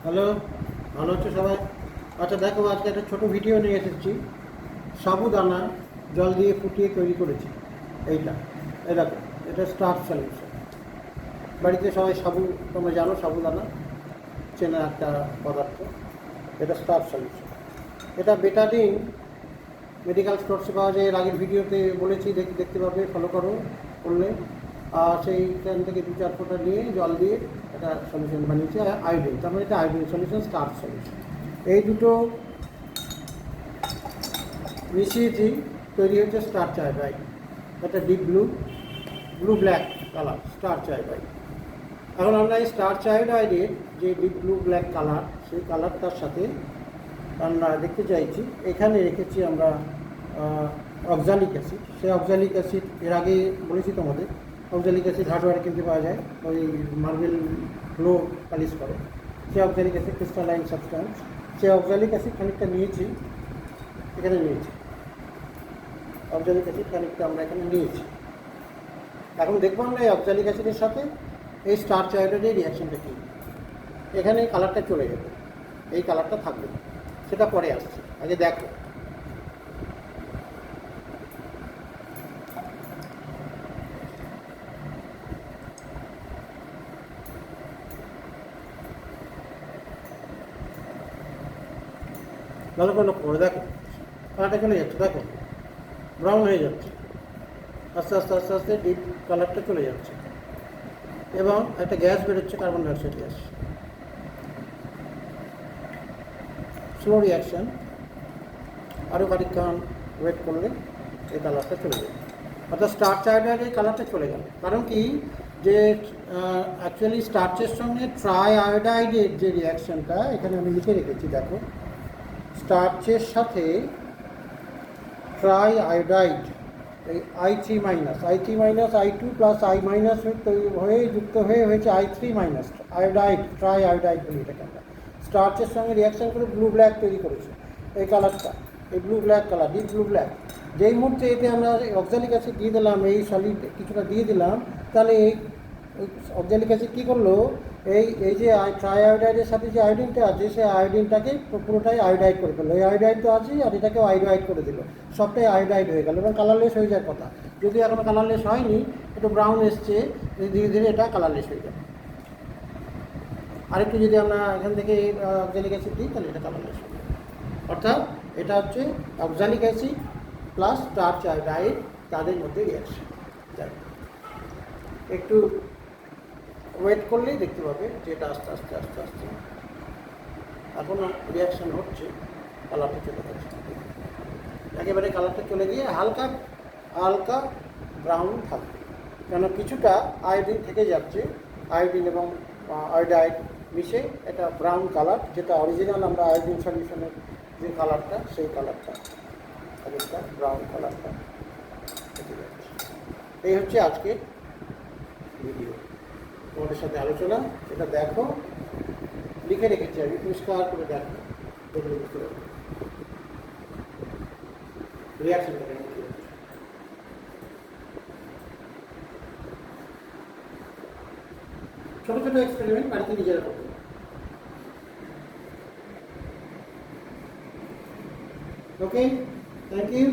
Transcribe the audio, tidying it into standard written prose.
Hello, ভালো আছো সবাই? আচ্ছা দেখো, আজকে একটা ছোটো ভিডিও নিয়ে এসেছি। সাবুদানা জল দিয়ে ফুটিয়ে তৈরি করেছি। এইটা এই দেখো, এটা স্টার্চ সলিউশন। বাড়িতে সবাই সাবু, তোমরা জানো সাবুদানা চেনা একটা পদার্থ। এটা স্টার্চ সলিউশন। এটা বেটাডিন মেডিকেল স্টোরসে পাওয়া যায়। এর আগের ভিডিওতে বলেছি, দেখতে পাবে, ফলো করো করলে। আর সেইখান থেকে 2-4 ফোঁটা নিয়ে জল দিয়ে একটা সলিউশন বানিয়েছি, আয়োডিন। তার মানে এটা আয়োডিন সলিউশন, স্টার্চ সলিউশন। এই দুটো মিশিয়েছি, তৈরি হচ্ছে স্টার্চ আয়োডাইড। একটা deep blue black colour starch iodide. এখন আমরা এই স্টার্চ আয়োডাইডের যে ডিপ ব্লু ব্ল্যাক কালার, সেই কালারটার সাথে আমরা দেখতে চাইছি, এখানে রেখেছি আমরা অক্সালিক অ্যাসিড। সেই অক্সালিক অ্যাসিড এর আগে বলেছি তোমাদের, অক্সালিক অ্যাসিড হার্ডওয়্যারে কিনতে পাওয়া যায়, ওই মার্বেল গ্লো পালিশ করে। সেই অক্সালিক অ্যাসিড ক্রিস্টালাইন সাবস্ট্যান্স। সেই অক্সালিক অ্যাসিড খানিকটা নিয়েছি, এখানে নিয়েছি। অক্সালিক অ্যাসিড খানিকটা আমরা এখানে নিয়েছি। এখন দেখবো আমরা এই অক্সালিক অ্যাসিডের সাথে এই স্টার্চ আয়োডাইডের রিয়াকশনটা কী। এখানে কালারটা চলে যাবে, এই কালারটা থাকবে, সেটা পরে আসছে। আগে দেখো, ভালো করে লক্ষ্য করে দেখো, কালারটা চলে যাচ্ছে, দেখো ব্রাউন হয়ে যাচ্ছে, আস্তে আস্তে আস্তে আস্তে ডিপ কালারটা চলে যাচ্ছে, এবং একটা গ্যাস বেরোচ্ছে, carbon dioxide gas. Slow reaction, আরও খানিকক্ষণ ওয়েট করলে এই কালারটা চলে যাবে। অর্থাৎ স্টার্চ আয়োডাইডের কালারটা চলে গেল। কারণ কি, যে অ্যাকচুয়ালি স্টার্চের সঙ্গে ট্রাই আয়োডাইডের যে রিয়াকশানটা এখানে আমি লিখে রেখেছি, দেখো স্টার্চের সাথে ট্রাই আয়োডাইড, এই I3 প্লাস I মাইনাস হয়ে যুক্ত হয়ে হয়েছে I3 minus iodide, try iodide বলি এটাকে আমরা। স্টার্চের সঙ্গে রিয়াকশান করে ব্লু ব্ল্যাক তৈরি করেছে এই কালারটা, এই blue black colour, deep blue black. যেই মুহূর্তে এতে আমরা অক্সালিক অ্যাসিড দিয়ে দিলাম, এই সলিড কিছুটা দিয়ে দিলাম, তাহলে এই অক্সালিক অ্যাসিড কী করলো, এই যে ট্রাই আয়োডাইডের সাথে যে আয়োডিনটা আছে, সেই আয়োডিনটাকে পুরোটাই আয়োডাইড করে ফেললো। এই আয়োডাইড তো আছেই, আর এটাকেও আয়োডাইড করে দিল, সবটাই আয়োডাইড হয়ে গেল এবং কালারলেস হয়ে যাওয়ার কথা। যদি এখনও কালারলেস হয়নি, একটু ব্রাউন এসছে, ধীরে ধীরে এটা কালারলেস হয়ে যাবে। আরেকটু যদি আমরা এখান থেকে অক্সালিক অ্যাসিড দিই, তাহলে এটা কালারলেস হয়ে যাবে। অর্থাৎ এটা হচ্ছে oxalic acid plus starch iodide, তাদের মধ্যে রিয়াকশন। একটু ওয়েট করলেই দেখতে পাবে যে এটা আস্তে আস্তে আস্তে আস্তে এখনও রিয়াকশান হচ্ছে, কালারটা চলে যাচ্ছে, একেবারে কালারটা চলে গিয়ে হালকা হালকা ব্রাউন থাকবে। কেন, কিছুটা আয়োডিন থেকে যাচ্ছে, আয়োডিন এবং আয়োডাইড মিশে এটা ব্রাউন কালার, যেটা অরিজিনাল আমরা আয়োডিন সলিউশনের যে কালারটা, সেই কালারটা একটা ব্রাউন কালারটা থেকে যাচ্ছে। এই হচ্ছে আজকে ভিডিও, তোমাদের সাথে আলোচনা। এটা দেখো, লিখে রেখেছি আমি, পরিষ্কার করে দেখো, দেখলে বুঝতে পারবে রিয়াকশনটা কেমন কী হচ্ছে। ছোটো ছোটো এক্সপেরিমেন্ট বাড়িতে নিজেরা করতে। ওকে, থ্যাংক ইউ।